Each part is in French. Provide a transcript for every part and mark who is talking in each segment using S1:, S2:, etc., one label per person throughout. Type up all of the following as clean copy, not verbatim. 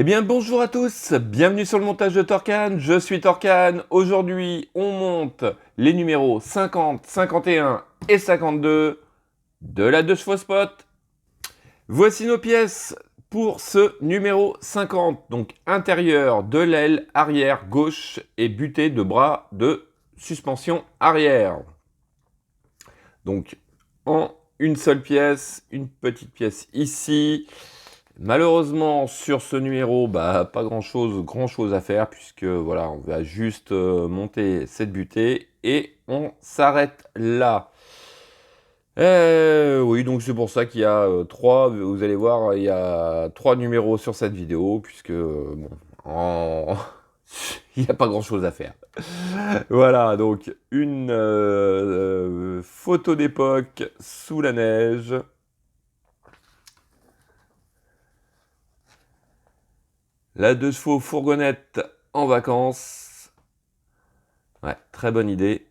S1: Eh bien bonjour à tous, bienvenue sur le montage de Torcan, je suis Torcan. Aujourd'hui on monte les numéros 50, 51 et 52 de la 2 chevaux spot. Voici nos pièces pour ce numéro 50, donc intérieur de l'aile arrière gauche et butée de bras de suspension arrière. Donc en une seule pièce, une petite pièce ici. Malheureusement, sur ce numéro, pas grand chose à faire, puisque voilà, on va juste monter cette butée et on s'arrête là. Oui, donc c'est pour ça qu'il y a vous allez voir, il y a 3 numéros sur cette vidéo, puisque bon, il n'y a pas grand chose à faire. Voilà, donc une photo d'époque sous la neige. La 2 chevaux fourgonnette en vacances. Ouais, très bonne idée.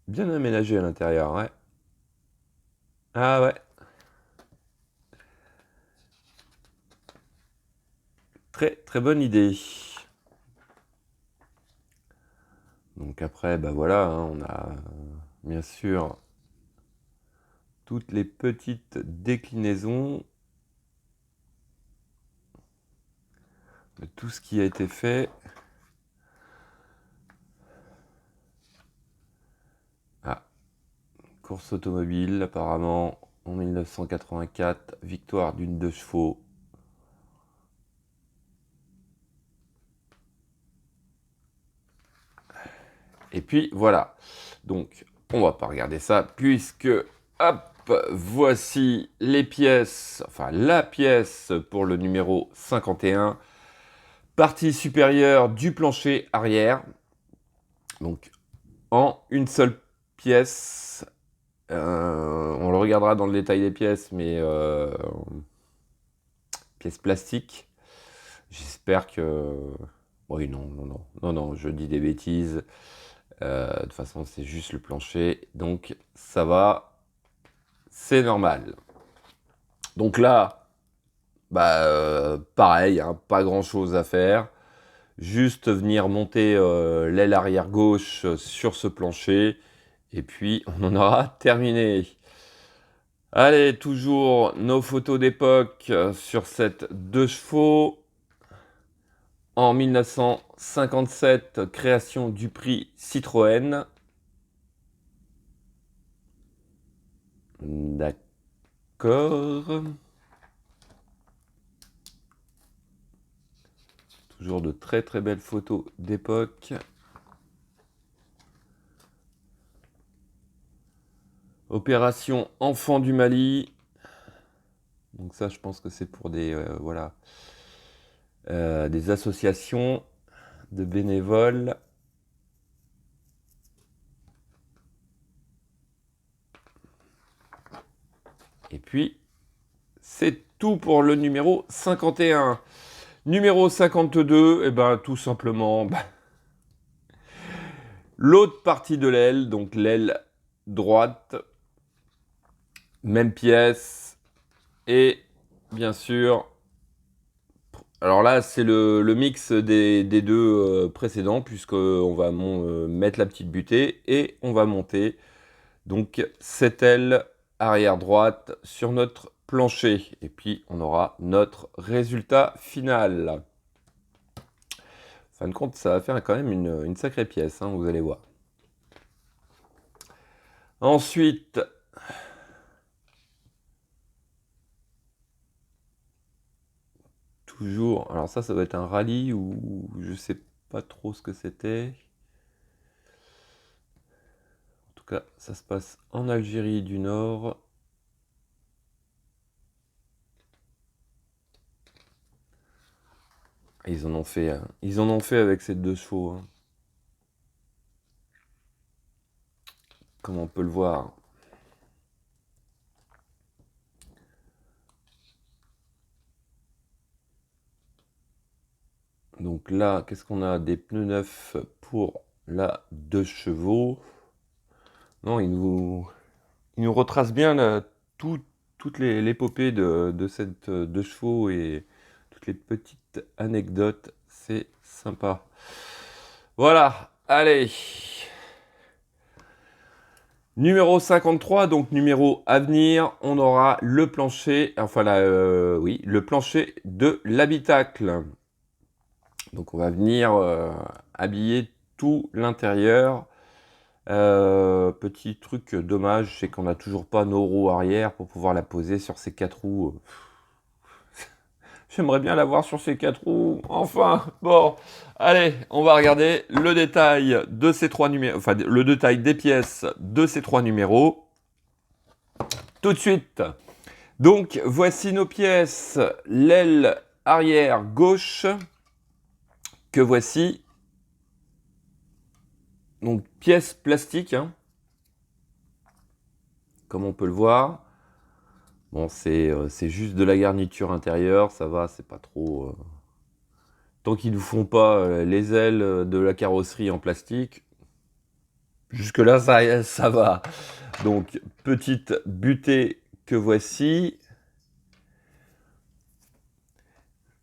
S1: Bien aménagé à l'intérieur, ouais. Ah ouais. Très bonne idée. Donc après, voilà, hein, on a bien sûr toutes les petites déclinaisons de tout ce qui a été fait. Ah, course automobile apparemment en 1984, victoire d'une 2 chevaux. Et puis voilà. Donc on va pas regarder ça puisque hop, voici les pièces, enfin la pièce pour le numéro 51. Partie supérieure du plancher arrière. Donc en une seule pièce. On le regardera dans le détail des pièces, mais pièces plastiques. J'espère que... Oui, non, je dis des bêtises. De toute façon, c'est juste le plancher. Donc, ça va. C'est normal. Donc là, pareil, hein, pas grand-chose à faire. Juste venir monter l'aile arrière gauche sur ce plancher. Et puis, on en aura terminé. Allez, toujours nos photos d'époque sur cette 2 chevaux. En 1957, création du prix Citroën. D'accord. Toujours de très belles photos d'époque. Opération Enfant du Mali. Donc ça, je pense que c'est pour des des associations de bénévoles. Et puis, c'est tout pour le numéro 51. Numéro 52, tout simplement, l'autre partie de l'aile, donc l'aile droite, même pièce, et bien sûr, alors là c'est le mix des deux précédents, puisqu'on va mettre la petite butée, et on va monter donc cette aile arrière droite sur notre plancher, et puis on aura notre résultat final. En fin de compte, ça va faire quand même une sacrée pièce, hein, vous allez voir. Ensuite, toujours, alors ça doit être un rallye ou je sais pas trop ce que c'était. En tout cas, ça se passe en Algérie du Nord. Ils en ont fait, avec ces 2 chevaux, hein. Comme on peut le voir. Donc là, qu'est-ce qu'on a? Des pneus neufs pour la 2 chevaux. Non, il nous retrace bien tout toute l'épopée de cette 2 chevaux et toutes les petites anecdotes. C'est sympa. Voilà, allez. Numéro 53, donc numéro à venir, on aura le plancher, enfin oui, le plancher de l'habitacle. Donc on va venir habiller tout l'intérieur. Petit truc dommage, c'est qu'on n'a toujours pas nos roues arrière pour pouvoir la poser sur ces 4 roues. J'aimerais bien l'avoir sur ces 4 roues, enfin. Bon, allez, on va regarder le détail de ces 3 numéros, enfin le détail des pièces de ces 3 numéros. Tout de suite. Donc voici nos pièces, l'aile arrière gauche, que voici. Donc pièce plastique, hein, comme on peut le voir. Bon, c'est juste de la garniture intérieure, ça va, c'est pas trop... Tant qu'ils ne font pas les ailes de la carrosserie en plastique, jusque-là, ça va. Donc, petite butée que voici.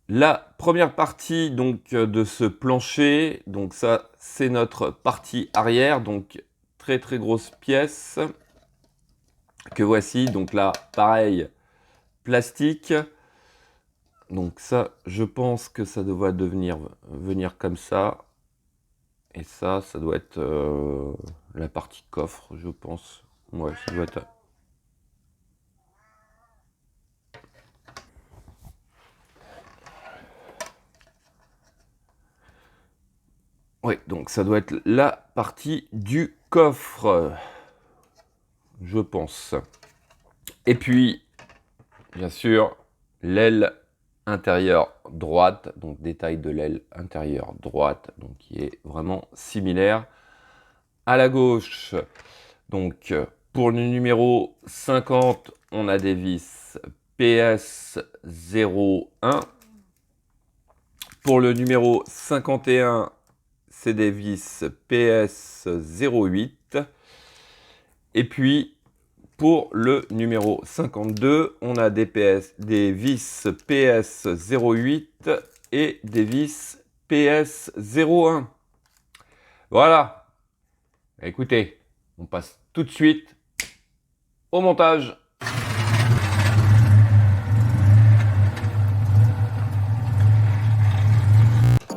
S1: La première partie donc, de ce plancher, donc ça, c'est notre partie arrière, donc très très grosse pièce que voici. Donc là, pareil, plastique. Donc ça, je pense que ça doit venir comme ça. Et ça doit être la partie coffre, je pense. Ouais, ça doit être... Oui, donc ça doit être la partie du coffre, je pense. Et puis, bien sûr, l'aile intérieure droite, donc détail de l'aile intérieure droite, donc qui est vraiment similaire à la gauche. Donc, pour le numéro 50, on a des vis PS01. Pour le numéro 51, c'est des vis PS08. Et puis, pour le numéro 52, on a des vis PS08 et des vis PS01. Voilà. Écoutez, on passe tout de suite au montage.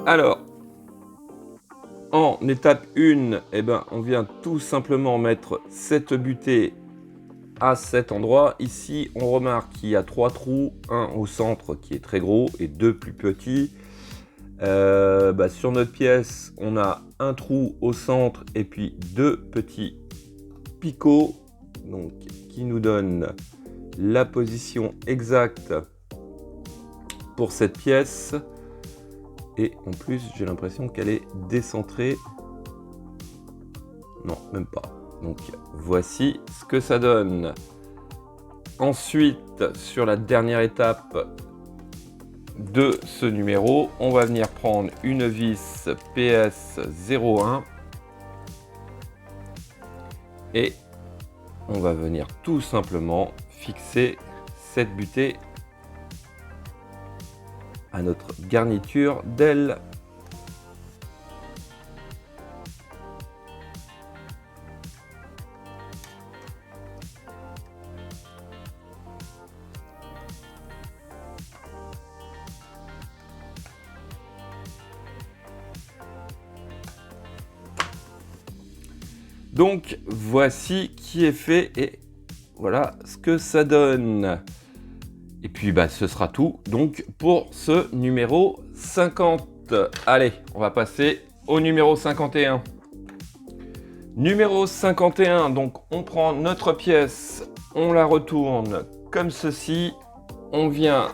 S1: Alors, en étape 1, eh ben, on vient tout simplement mettre cette butée à cet endroit. Ici, on remarque qu'il y a 3 trous, un au centre qui est très gros et 2 plus petits. Sur notre pièce, on a un trou au centre et puis 2 petits picots, donc, qui nous donnent la position exacte pour cette pièce. Et en plus, j'ai l'impression qu'elle est décentrée. Non, même pas. Donc, voici ce que ça donne. Ensuite, sur la dernière étape de ce numéro, on va venir prendre une vis PS01 et on va venir tout simplement fixer cette butée à notre garniture d'aile. Donc voici qui est fait et voilà ce que ça donne. Et puis ce sera tout donc pour ce numéro 50. Allez, on va passer au numéro 51. Numéro 51, donc on prend notre pièce, on la retourne comme ceci. On vient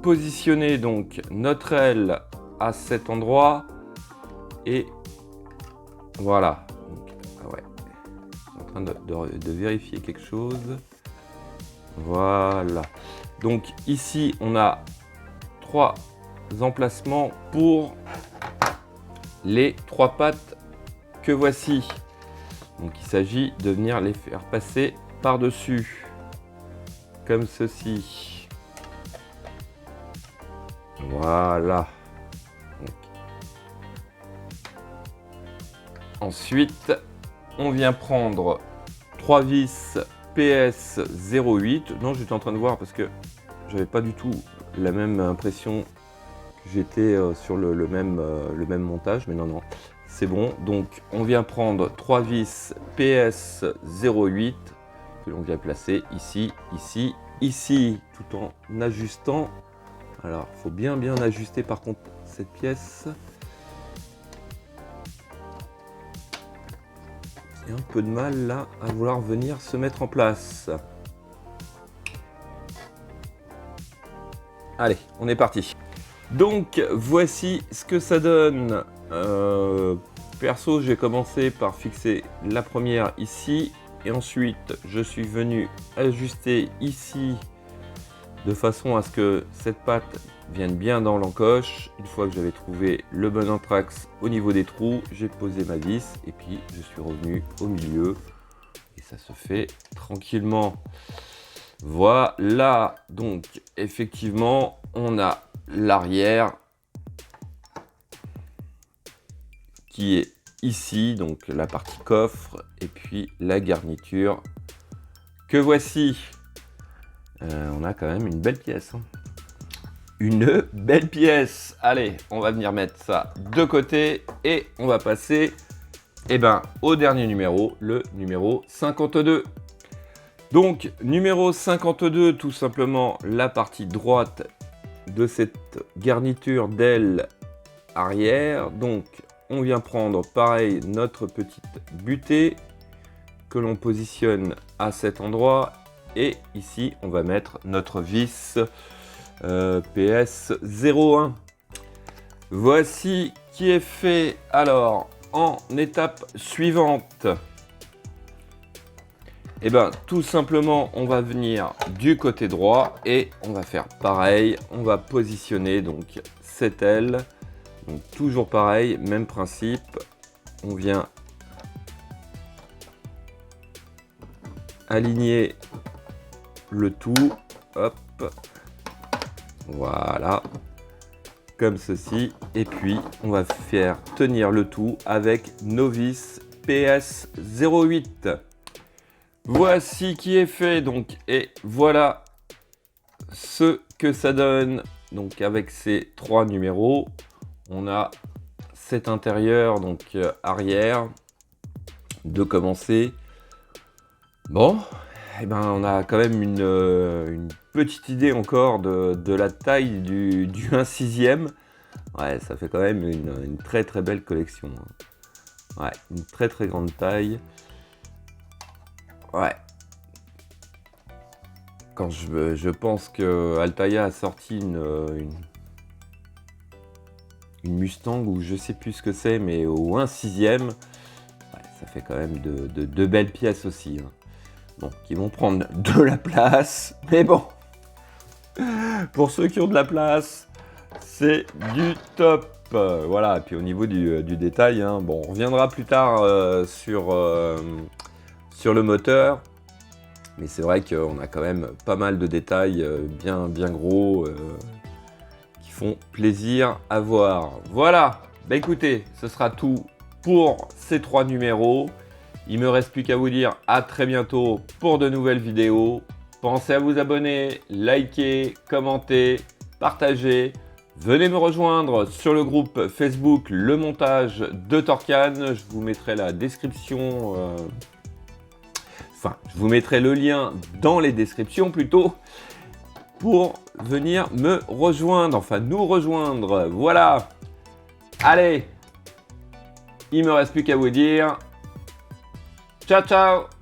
S1: positionner donc notre aile à cet endroit et voilà. En train de vérifier quelque chose. Voilà. Donc ici, on a 3 emplacements pour les 3 pattes que voici. Donc il s'agit de venir les faire passer par-dessus. comme ceci. Voilà. Donc. Ensuite, on vient prendre 3 vis PS08. Non, j'étais en train de voir parce que j'avais pas du tout la même impression que j'étais sur le même montage, mais non, c'est bon. Donc, on vient prendre 3 vis PS08 que l'on vient placer ici, ici, ici, tout en ajustant. Alors, il faut bien ajuster par contre cette pièce. Il y a un peu de mal là à vouloir venir se mettre en place. Allez, on est parti. Donc, voici ce que ça donne. Perso, j'ai commencé par fixer la première ici. Et ensuite, je suis venu ajuster ici de façon à ce que cette patte vienne bien dans l'encoche. Une fois que j'avais trouvé le bon anthrax au niveau des trous, j'ai posé ma vis et puis je suis revenu au milieu. Et ça se fait tranquillement. Voilà, donc effectivement, on a l'arrière qui est ici, donc la partie coffre, et puis la garniture que voici. On a quand même une belle pièce. Hein. Une belle pièce. Allez, on va venir mettre ça de côté et on va passer au dernier numéro, le numéro 52. Donc, numéro 52, tout simplement la partie droite de cette garniture d'aile arrière. Donc, on vient prendre pareil notre petite butée que l'on positionne à cet endroit. Et ici, on va mettre notre vis PS01. Voici qui est fait. Alors, en étape suivante, tout simplement, on va venir du côté droit et on va faire pareil. On va positionner donc cette aile. Donc toujours pareil, même principe. On vient aligner le tout, hop, voilà, comme ceci, et puis on va faire tenir le tout avec nos vis PS08. Voici qui est fait, donc, et voilà ce que ça donne. Donc avec ces 3 numéros, on a cet intérieur, donc arrière, de commencer. Bon. On a quand même une petite idée encore de la taille du 1/6. Ouais, ça fait quand même une très belle collection. Ouais, une très grande taille. Ouais. Quand je pense que Altaïa a sorti une Mustang ou je sais plus ce que c'est, mais au 1/6, ouais, ça fait quand même de belles pièces aussi. Hein. Bon, qui vont prendre de la place, mais bon, pour ceux qui ont de la place, c'est du top. Voilà, et puis au niveau du détail, hein, bon, on reviendra plus tard sur le moteur, mais c'est vrai qu'on a quand même pas mal de détails bien gros qui font plaisir à voir. Voilà, écoutez, ce sera tout pour ces 3 numéros. Il me reste plus qu'à vous dire à très bientôt pour de nouvelles vidéos. Pensez à vous abonner, liker, commenter, partager. Venez me rejoindre sur le groupe Facebook Le Montage de Torcan. Je vous mettrai la description. Je vous mettrai le lien dans les descriptions plutôt pour venir me rejoindre. Enfin, nous rejoindre. Voilà. Allez. Il me reste plus qu'à vous dire. Ciao, ciao!